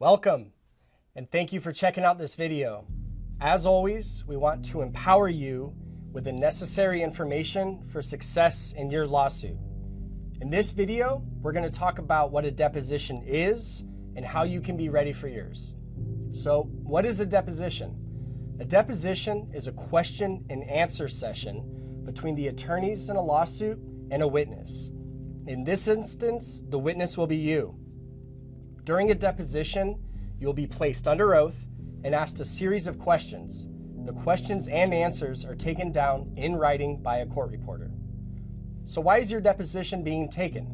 Welcome, and thank you for checking out this video. As always, we want to empower you with the necessary information for success in your lawsuit. In this video, we're going to talk about what a deposition is and how you can be ready for yours. So, what is a deposition? A deposition is a question and answer session between the attorneys in a lawsuit and a witness. In this instance, the witness will be you. During a deposition, you'll be placed under oath and asked a series of questions. The questions and answers are taken down in writing by a court reporter. So why is your deposition being taken?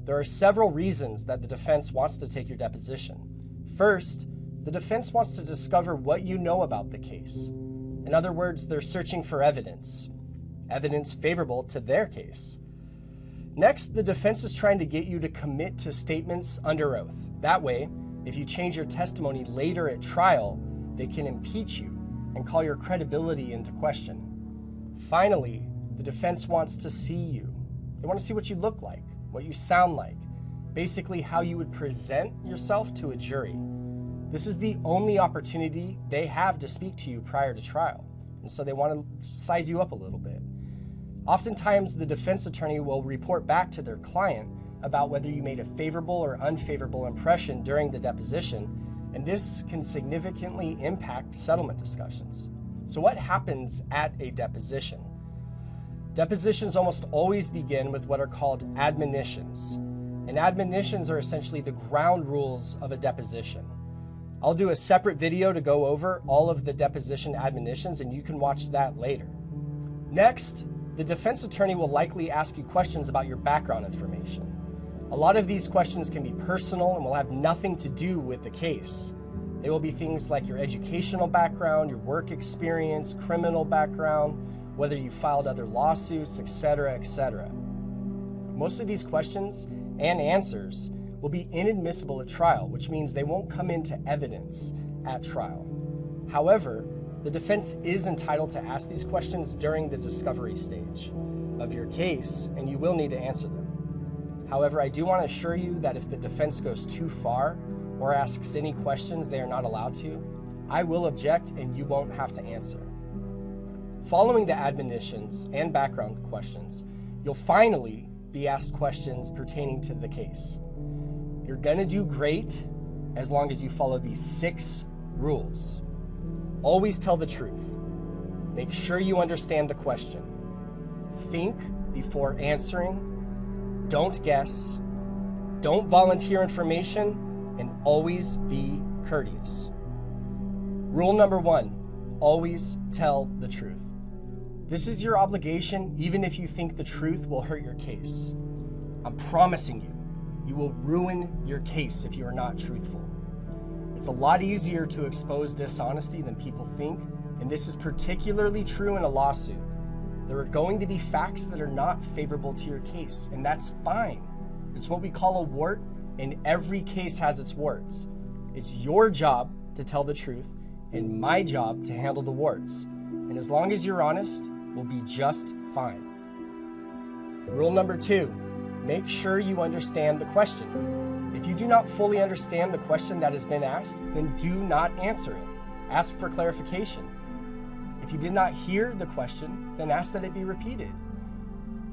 There are several reasons that the defense wants to take your deposition. First, the defense wants to discover what you know about the case. In other words, they're searching for evidence favorable to their case. Next, the defense is trying to get you to commit to statements under oath. That way, if you change your testimony later at trial, they can impeach you and call your credibility into question. Finally, the defense wants to see you. They want to see what you look like, what you sound like, basically how you would present yourself to a jury. This is the only opportunity they have to speak to you prior to trial, and so they want to size you up a little bit. Oftentimes, the defense attorney will report back to their client about whether you made a favorable or unfavorable impression during the deposition, and this can significantly impact settlement discussions. So what happens at a deposition? Depositions almost always begin with what are called admonitions, and admonitions are essentially the ground rules of a deposition. I'll do a separate video to go over all of the deposition admonitions, and you can watch that later. Next, the defense attorney will likely ask you questions about your background information. A lot of these questions can be personal and will have nothing to do with the case. They will be things like your educational background, your work experience, criminal background, whether you filed other lawsuits, etc., etc. Most of these questions and answers will be inadmissible at trial, which means they won't come into evidence at trial. However, the defense is entitled to ask these questions during the discovery stage of your case, and you will need to answer them. However, I do want to assure you that if the defense goes too far or asks any questions they are not allowed to, I will object and you won't have to answer. Following the admonitions and background questions, you'll finally be asked questions pertaining to the case. You're going to do great as long as you follow these 6 rules. Always tell the truth. Make sure you understand the question. Think before answering. Don't guess. Don't volunteer information, and always be courteous. Rule number 1, always tell the truth. This is your obligation even if you think the truth will hurt your case. I'm promising you, you will ruin your case if you are not truthful. It's a lot easier to expose dishonesty than people think, and this is particularly true in a lawsuit. There are going to be facts that are not favorable to your case, and that's fine. It's what we call a wart, and every case has its warts. It's your job to tell the truth, and my job to handle the warts. And as long as you're honest, we'll be just fine. Rule number 2, make sure you understand the question. If you do not fully understand the question that has been asked, then do not answer it. Ask for clarification. If you did not hear the question, then ask that it be repeated.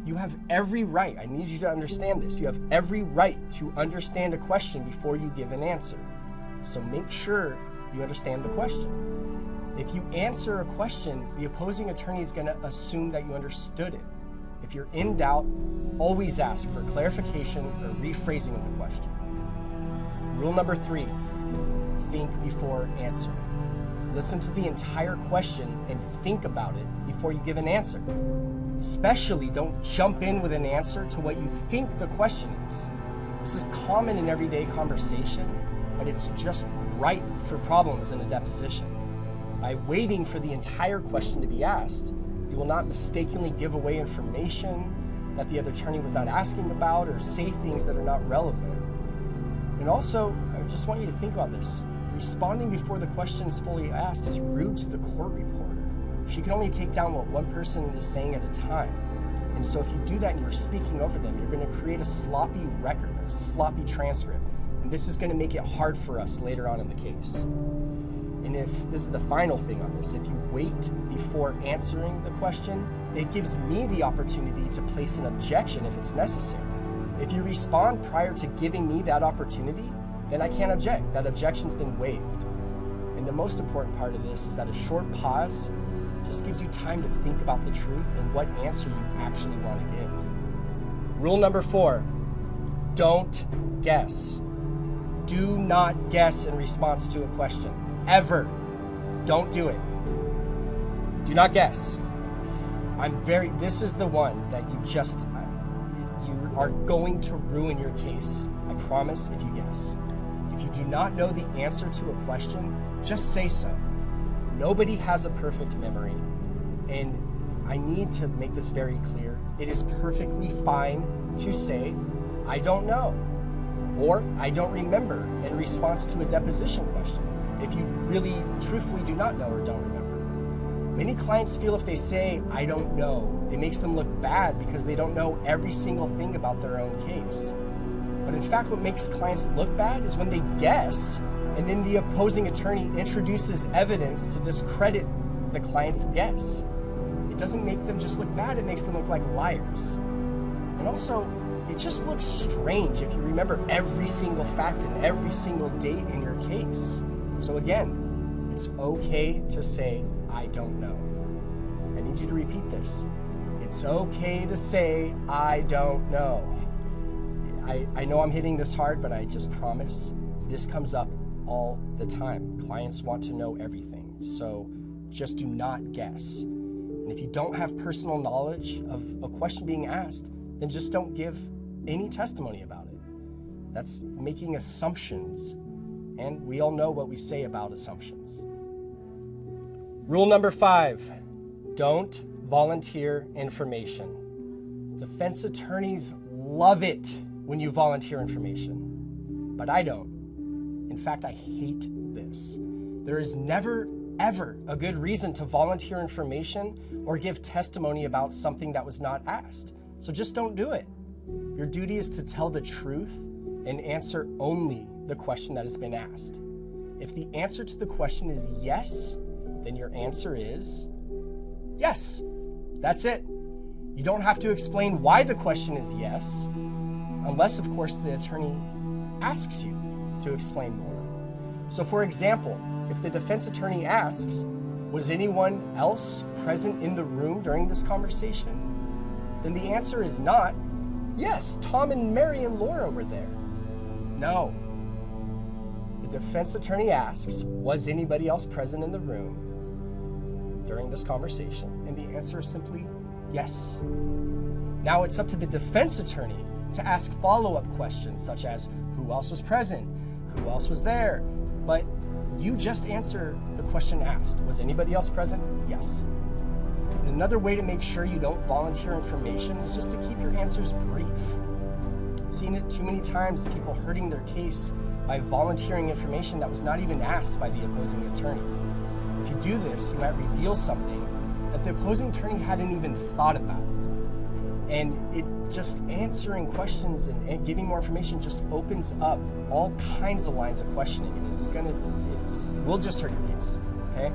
You have every right, I need you to understand this, you have every right to understand a question before you give an answer. So make sure you understand the question. If you answer a question, the opposing attorney is going to assume that you understood it. If you're in doubt, always ask for clarification or rephrasing of the question. Rule number 3, think before answering. Listen to the entire question and think about it before you give an answer. Especially don't jump in with an answer to what you think the question is. This is common in everyday conversation, but it's just ripe for problems in a deposition. By waiting for the entire question to be asked, you will not mistakenly give away information that the other attorney was not asking about or say things that are not relevant. And also, I just want you to think about this. Responding before the question is fully asked is rude to the court reporter. She can only take down what one person is saying at a time. And so if you do that and you're speaking over them, you're going to create a sloppy record, a sloppy transcript. And And this is going to make it hard for us later on in the case. And if this is the final thing on this, if you wait before answering the question, it gives me the opportunity to place an objection if it's necessary. If you respond prior to giving me that opportunity, then I can't object. That objection's been waived. And the most important part of this is that a short pause just gives you time to think about the truth and what answer you actually want to give. Rule number 4, don't guess. Do not guess in response to a question. Ever. Don't do it. Do not guess. This is the one that you are going to ruin your case. I promise if you guess. If you do not know the answer to a question, just say so. Nobody has a perfect memory, and I need to make this very clear. It is perfectly fine to say, I don't know, or I don't remember in response to a deposition question, if you really truthfully do not know or don't remember. Many clients feel if they say, I don't know, it makes them look bad because they don't know every single thing about their own case. But in fact, what makes clients look bad is when they guess, and then the opposing attorney introduces evidence to discredit the client's guess. It doesn't make them just look bad, it makes them look like liars. And also, it just looks strange if you remember every single fact and every single date in your case. So again, it's okay to say, I don't know. I need you to repeat this. It's okay to say, I don't know. I know I'm hitting this hard, but I just promise this comes up all the time. Clients want to know everything, so just do not guess. And if you don't have personal knowledge of a question being asked, then just don't give any testimony about it. That's making assumptions, and we all know what we say about assumptions. Rule number 5, don't volunteer information. Defense attorneys love it when you volunteer information, but I don't. In fact, I hate this. There is never, ever a good reason to volunteer information or give testimony about something that was not asked. So just don't do it. Your duty is to tell the truth and answer only the question that has been asked. If the answer to the question is yes, then your answer is yes. That's it. You don't have to explain why the question is yes, unless, of course, the attorney asks you to explain more. So, for example, if the defense attorney asks, was anyone else present in the room during this conversation? Then the answer is not, yes, Tom and Mary and Laura were there. No. The defense attorney asks, was anybody else present in the room during this conversation? And the answer is simply yes. Now it's up to the defense attorney to ask follow-up questions such as, who else was present? Who else was there? But you just answer the question asked. Was anybody else present? Yes. And another way to make sure you don't volunteer information is just to keep your answers brief. I've seen it too many times, people hurting their case by volunteering information that was not even asked by the opposing attorney. If you do this, you might reveal something that the opposing attorney hadn't even thought about. And it just answering questions and giving more information just opens up all kinds of lines of questioning, and will just hurt your case, okay?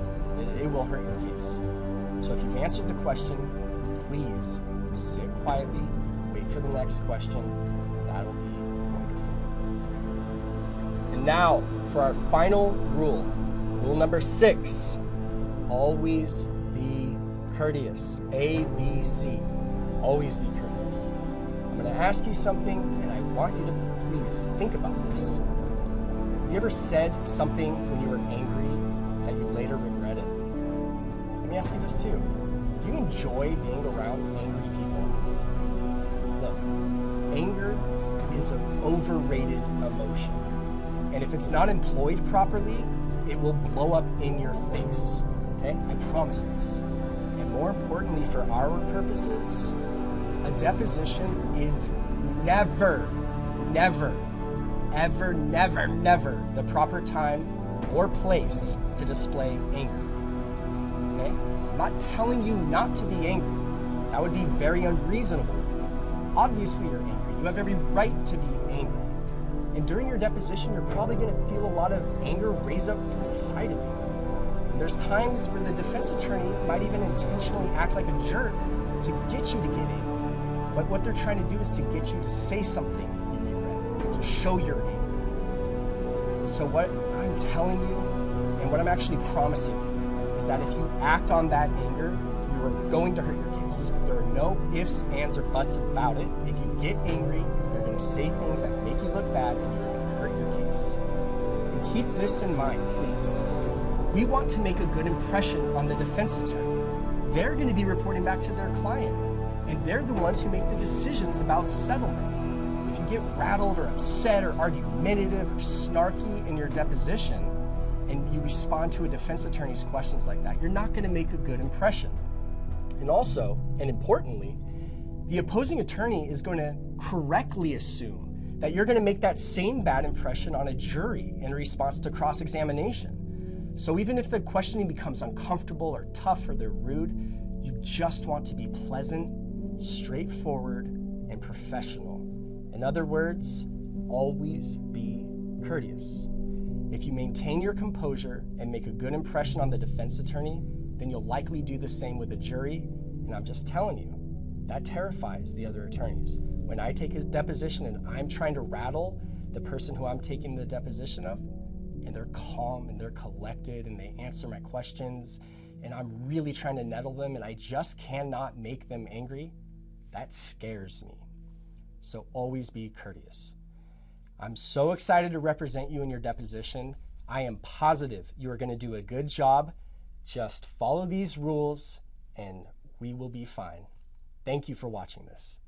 It will hurt your case. So if you've answered the question, please sit quietly, wait for the next question, and that'll be wonderful. And now for our final rule, rule number 6, always be courteous. ABC. Always be courteous. I'm going to ask you something, and I want you to please think about this. Have you ever said something when you were angry that you later regretted? Let me ask you this too. Do you enjoy being around angry people? Look, anger is an overrated emotion. And if it's not employed properly, it will blow up in your face. Okay? I promise this. And more importantly, for our purposes, a deposition is never the proper time or place to display anger. Okay? I'm not telling you not to be angry. That would be very unreasonable of me. Obviously you're angry. You have every right to be angry. And during your deposition, you're probably going to feel a lot of anger raise up inside of you. And there's times where the defense attorney might even intentionally act like a jerk to get you to get angry. But what they're trying to do is to get you to say something you regret, to show your anger. So what I'm telling you, and what I'm actually promising you, is that if you act on that anger, you are going to hurt your case. There are no ifs, ands, or buts about it. If you get angry, you're going to say things that make you look bad, and you're going to hurt your case. And keep this in mind, please. We want to make a good impression on the defense attorney. They're going to be reporting back to their client, and they're the ones who make the decisions about settlement. If you get rattled or upset or argumentative or snarky in your deposition, and you respond to a defense attorney's questions like that, you're not going to make a good impression. And also, and importantly, the opposing attorney is going to correctly assume that you're going to make that same bad impression on a jury in response to cross-examination. So even if the questioning becomes uncomfortable or tough or they're rude, you just want to be pleasant, straightforward, and professional. In other words, always be courteous. If you maintain your composure and make a good impression on the defense attorney, then you'll likely do the same with a jury. And I'm just telling you, that terrifies the other attorneys. When I take his deposition and I'm trying to rattle the person who I'm taking the deposition of, and they're calm and they're collected and they answer my questions, and I'm really trying to nettle them and I just cannot make them angry, that scares me. So always be courteous. I'm so excited to represent you in your deposition. I am positive you are going to do a good job. Just follow these rules and we will be fine. Thank you for watching this.